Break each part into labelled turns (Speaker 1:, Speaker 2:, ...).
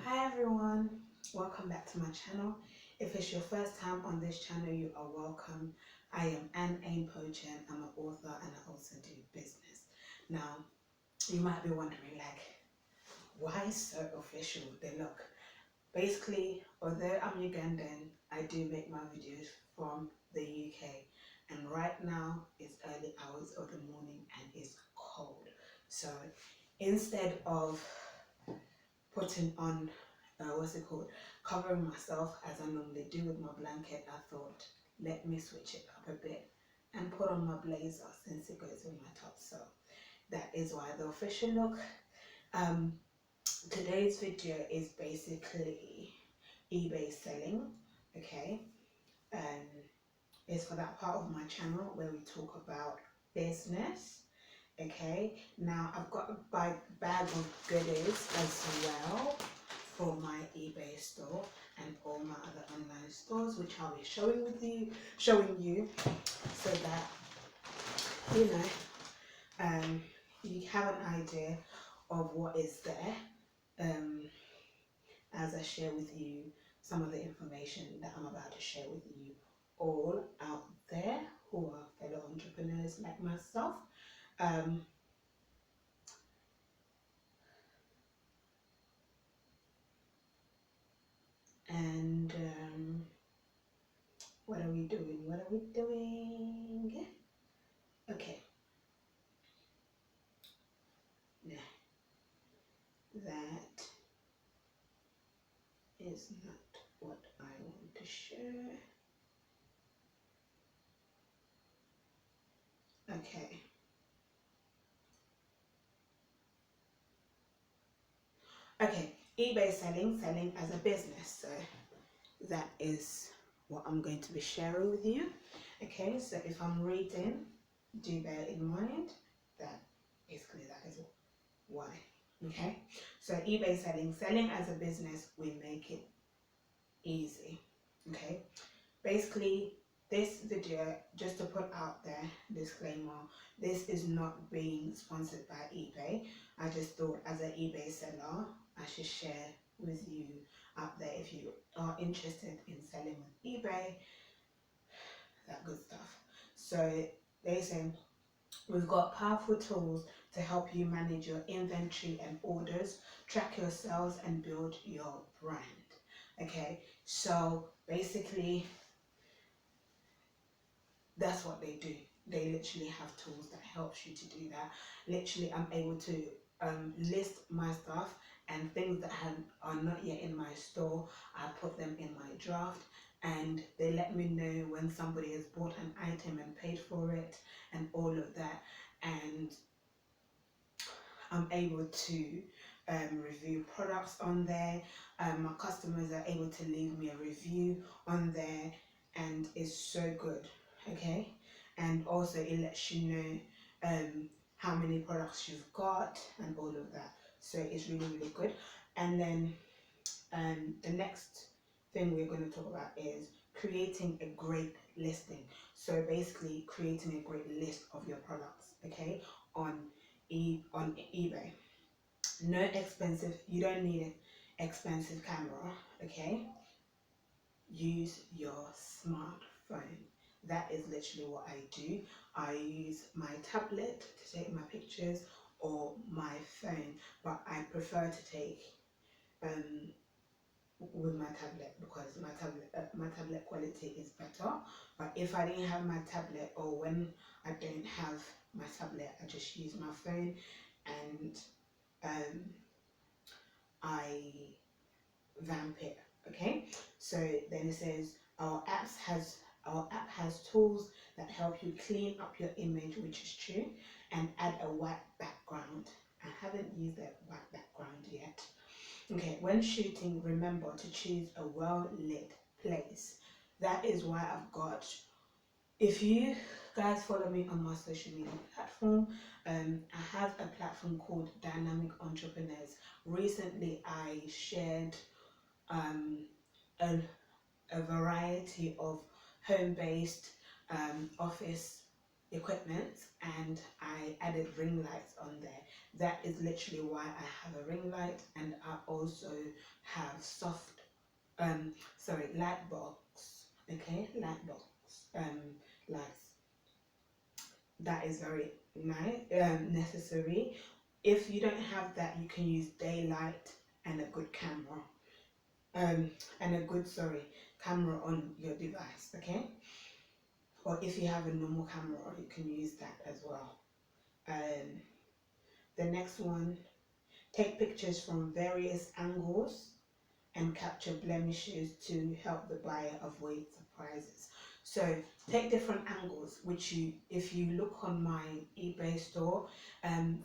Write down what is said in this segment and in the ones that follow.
Speaker 1: Hi everyone, welcome back to my channel. If it's your first time on this channel, you are welcome. I am A.H.P and I'm an author and I also do business. Now, you might be wondering why so official they look? Basically, although I'm Ugandan, I do make my videos from the UK and right now it's early hours of the morning and it's cold. So instead of putting on covering myself as I normally do with my blanket, I thought let me switch it up a bit and put on my blazer since it goes with my top. So that is why the official look. um Today's video is basically eBay selling. Okay, um it's for that part of my channel where we talk about business. Okay, now I've got a bag of goodies as well for my eBay store and all my other online stores, which I'll be showing you, so that you know, you have an idea of what is there, um, as I share with you some of the information that I'm about to share with you all out there who are fellow entrepreneurs like myself. Um, and what are we doing? What are we doing? Okay, nah, that is not what I want to share. Okay, okay, eBay selling as a business. So that is what I'm going to be sharing with you. Okay, so if I'm reading, do bear in mind that basically that is why. Okay, so eBay selling as a business, we make it easy. Okay, basically this video, just to put out there, disclaimer, this is not being sponsored by eBay. I just thought as an eBay seller I should share with you out there if you are interested in selling with eBay, that good stuff. So they say we've got powerful tools to help you manage your inventory and orders, track your sales and build your brand. Okay, so basically that's what they do. They literally have tools that helps you to do that. Literally, I'm able to list my stuff and things that are not yet in my store. I put them in my draft and they let me know when somebody has bought an item and paid for it and all of that. And I'm able to review products on there. My customers are able to leave me a review on there and it's so good. Okay, and also it lets you know how many products you've got and all of that, so it's really good. And then the next thing we're going to talk about is creating a great listing. So basically creating a great list of your products, okay, on eBay. No expensive, you don't need an expensive camera, okay? Use your smartphone. That is literally what I do. I use my tablet to take my pictures or my phone, but I prefer to take with my tablet because my tablet quality is better. But if I didn't have my tablet, or when I don't have my tablet, I just use my phone, and um, I vamp it. Okay, so then it says our app has tools that help you clean up your image, which is true, and add a white background. I haven't used that white background yet. Okay, when shooting, remember to choose a well lit place. That is why I've got, if you guys follow me on my social media platform, I have a platform called Dynamic Entrepreneurs. Recently I shared um, a, a variety of home-based office equipment, and I added ring lights on there. That is literally why I have a ring light, and I also have light box, okay, light box lights. That is very nice, necessary. If you don't have that, you can use daylight and a good camera, and a good camera on your device, okay. Or if you have a normal camera, you can use that as well. The next one, take pictures from various angles and capture blemishes to help the buyer avoid surprises. So take different angles, which if you look on my eBay store,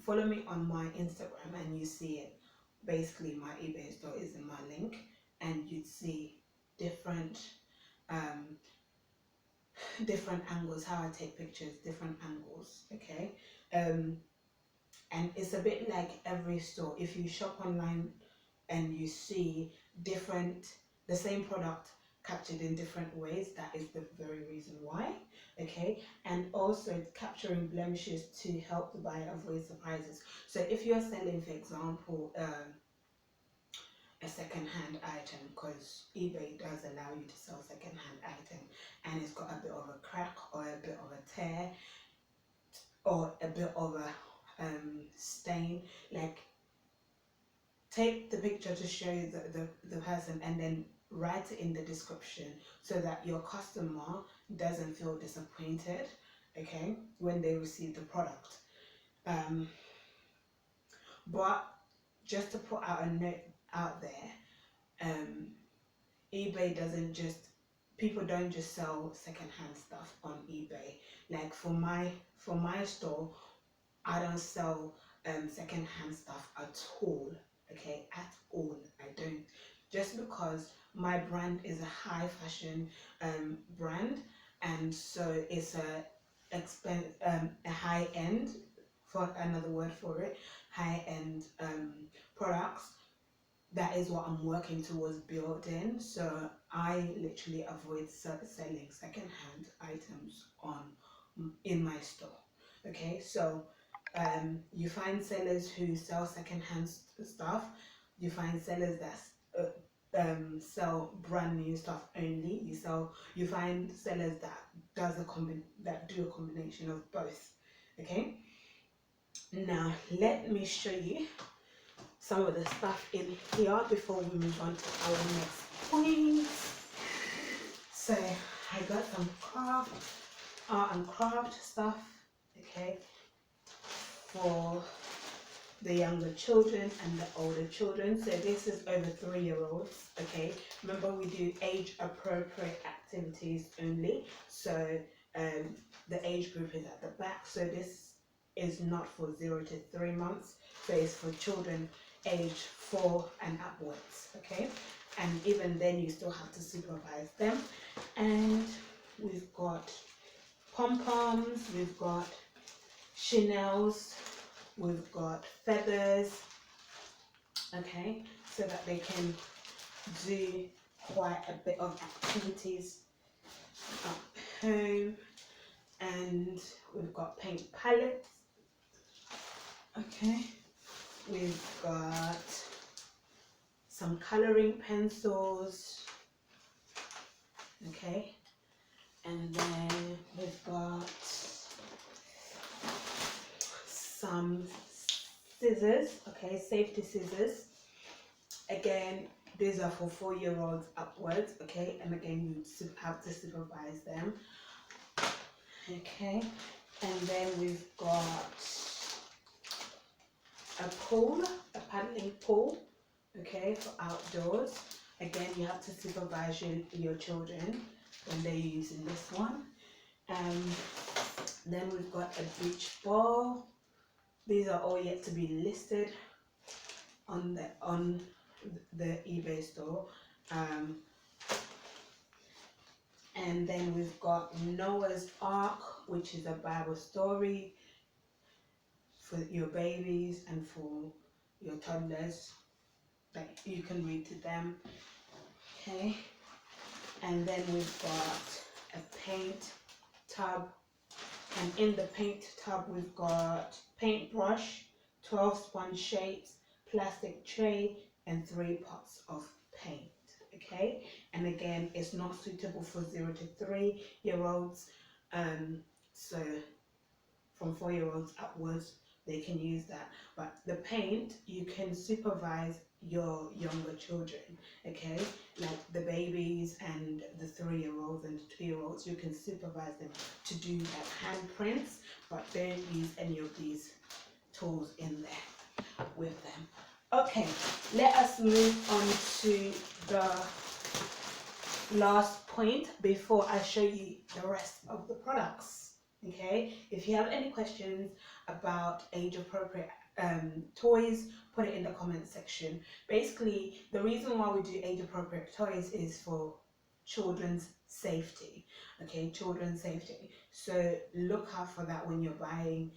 Speaker 1: follow me on my Instagram and you see it. Basically, my eBay store is in my link, and you'd see different um, different angles, how I take pictures, different angles, okay. And it's a bit like every store. If you shop online and you see the same product captured in different ways, that is the very reason why, okay. And also capturing blemishes to help the buyer avoid surprises. So if you're selling, for example, a second-hand item, because eBay does allow you to sell second-hand item, and it's got a bit of a crack or a bit of a tear or a bit of a stain, like, take the picture to show the person, and then write it in the description so that your customer doesn't feel disappointed, okay, when they receive the product. But just to put out a note out there, eBay doesn't just, people don't just sell secondhand stuff on eBay. Like for my store, I don't sell secondhand stuff at all. Okay, at all. I don't. Just because my brand is a high fashion brand, and so it's a high end, for another word for it, high end products. That is what I'm working towards building. So I literally avoid selling secondhand items in my store. Okay, so you find sellers who sell secondhand stuff. You find sellers that sell brand new stuff only. You find sellers that do a combination of both. Okay. Now let me show you some of the stuff in here before we move on to our next point. So I got some art and craft stuff, okay, for the younger children and the older children. So this is over 3-year-olds, okay. Remember, we do age appropriate activities only. So the age group is at the back. So this is not for 0 to 3 months. So it's for children age 4 and upwards, okay. And even then, you still have to supervise them. And we've got pom-poms, we've got chenelles, we've got feathers, okay, so that they can do quite a bit of activities at home. And we've got paint palettes, okay, we've got some coloring pencils, okay, and then we've got some scissors, okay, safety scissors. Again, these are for 4-year-olds upwards, okay, and again, you have to supervise them, okay. And then we've got a paddling pool, okay, for outdoors. Again, you have to supervise your children when they're using this one. Then we've got a beach ball. These are all yet to be listed on the eBay store. And then we've got Noah's Ark, which is a Bible story for your babies and for your toddlers that you can read to them, okay. And then we've got a paint tub, And in the paint tub, we've got paintbrush, 12 sponge shapes, plastic tray, and 3 pots of paint. Okay, and again, it's not suitable for 0 to 3 year olds. So from 4 year olds upwards, they can use that. But the paint, you can supervise your younger children, okay? Like the babies and the 3 year olds and the 2 year olds, you can supervise them to do like handprints, but don't use any of these tools in there with them. Okay, let us move on to the last point before I show you the rest of the products. Okay, if you have any questions about age appropriate toys, put it in the comment section. Basically, the reason why we do age appropriate toys is for children's safety. Okay, children's safety. So look out for that when you're buying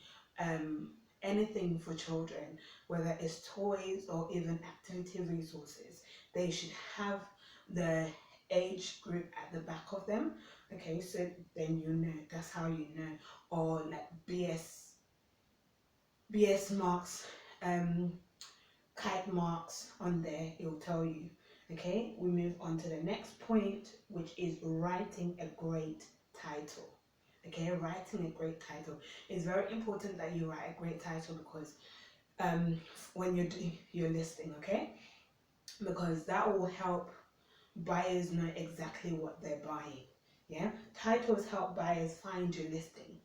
Speaker 1: anything for children, whether it's toys or even activity resources. They should have the age group at the back of them. Okay, so then you know, that's how you know. Or like BS marks, kite marks on there, it will tell you. Okay, we move on to the next point, which is writing a great title. Okay, writing a great title. It's very important that you write a great title because when you're doing your listing, okay, because that will help buyers know exactly what they're buying. Yeah, titles help buyers find your listing.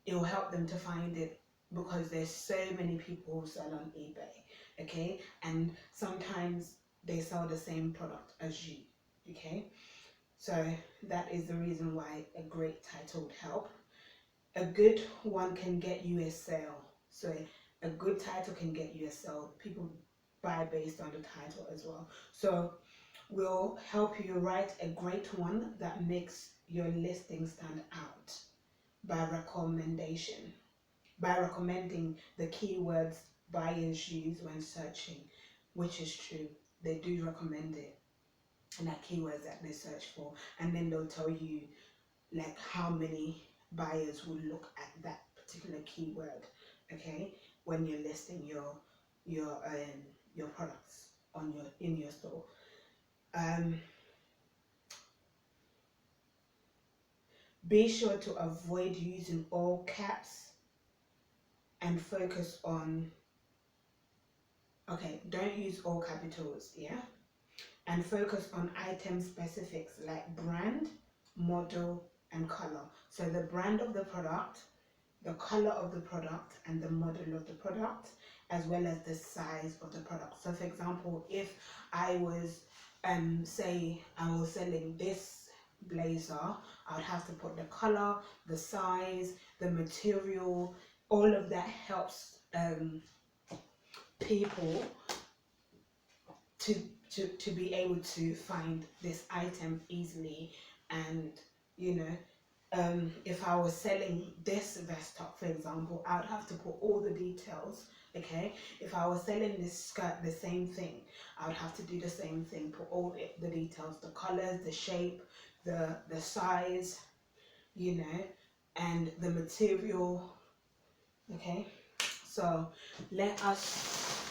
Speaker 1: It will help them to find it because there's so many people who sell on eBay, okay, and sometimes they sell the same product as you, okay. So that is the reason why a great title would help. A good one can get you a sale. So a good title can get you a sale. People buy based on the title as well. So we'll help you write a great one that makes your listing stand out by recommendation, by recommending the keywords buyers use when searching, which is true. They do recommend it and that keywords that they search for, and then they'll tell you like how many buyers will look at that particular keyword, okay, when you're listing your products on your in your store. Be sure to avoid using all caps and focus on, okay, don't use all capitals, yeah? And focus on item specifics like brand, model, and color. So the brand of the product, the color of the product, and the model of the product, as well as the size of the product. So for example, if I was, say I was selling this blazer, I would have to put the color, the size, the material, all of that helps people to, to be able to find this item easily. And you know, if I was selling this vest top, for example, I would have to put all the details, okay? If I was selling this skirt, the same thing, I would have to do the same thing, put all the details, the colors, the shape, the size, you know, and the material, okay? So let us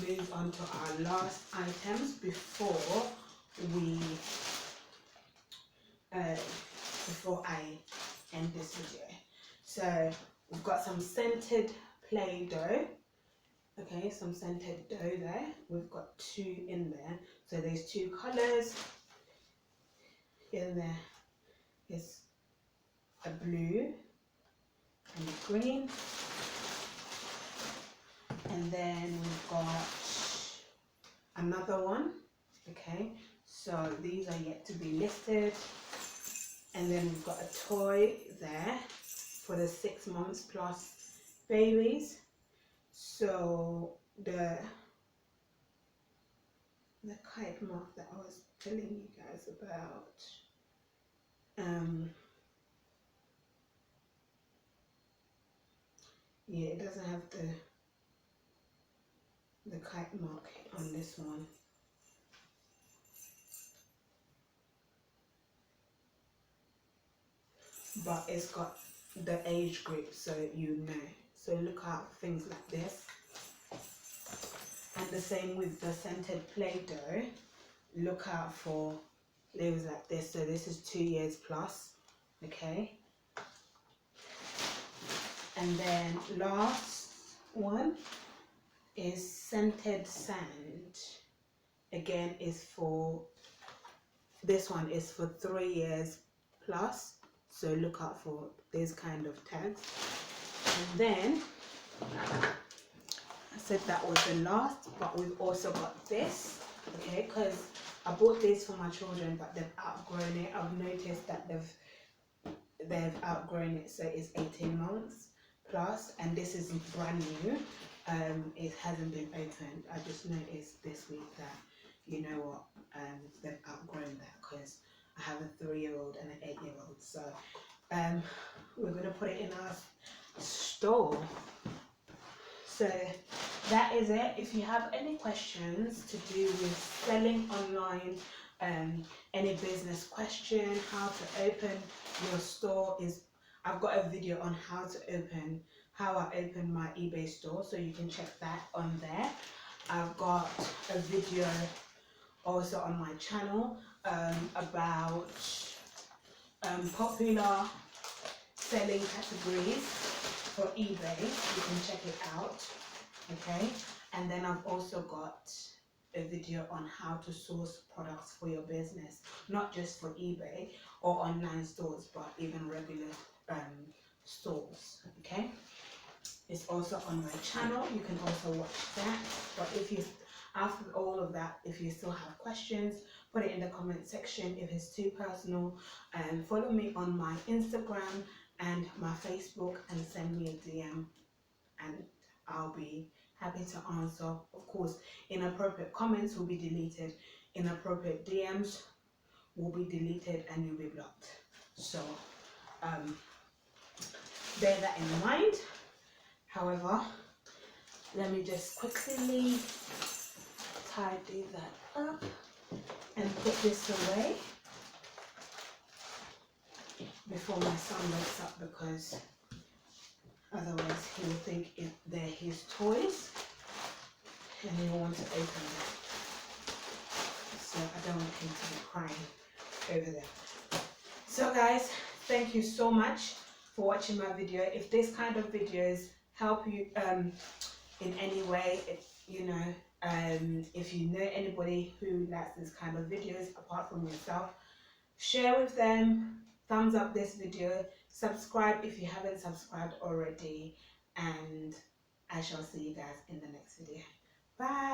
Speaker 1: move on to our last items before we before I end this video. So we've got some scented Play-Doh. Okay, some scented dough there. We've got 2 in there. So there's 2 colors. In there is a blue and a green. And then we've got another one. Okay, so these are yet to be listed. And then we've got a toy there for the 6 months plus babies. So the kite mark that I was telling you guys about, yeah, it doesn't have the kite mark on this one. but it's got the age group, so you know. So look out for things like this. And the same with the scented Play-Doh. Look out for labels like this. So this is 2 years plus, okay. And then last one is scented sand. Again, is for, this one is for 3 years plus, so look out for these kind of tags. And then I said that was the last, but we've also got this, okay, because I bought this for my children, but they've outgrown it. I've noticed that they've outgrown it, so it's 18 months plus, and this is brand new. It hasn't been opened. I just noticed this week that, you know what, they've outgrown that, because I have a 3-year-old and an 8-year-old. So we're gonna put it in our store. So that is it. If you have any questions to do with selling online, any business question, how to open your store, I've got a video on how I open my eBay store, so you can check that on there. I've got a video also on my channel about popular selling categories for eBay. You can check it out, okay. And then I've also got a video on how to source products for your business, not just for eBay or online stores, but even regular stores, okay. It's also on my channel. You can also watch that. But if you, after all of that, if you still have questions, put it in the comment section. If it's too personal, follow me on my Instagram and my Facebook and send me a DM, and I'll be happy to answer. Of course, inappropriate comments will be deleted, inappropriate DMs will be deleted, and you'll be blocked. So bear that in mind. However, let me just quickly tidy that up and put this away before my son wakes up, because otherwise he will think they're his toys and he will want to open them. So I don't want him to be crying over there. So guys, thank you so much for watching my video. If this kind of videos help you in any way, if you know anybody who likes this kind of videos apart from yourself, share with them, thumbs up this video, subscribe if you haven't subscribed already, and I shall see you guys in the next video. Bye.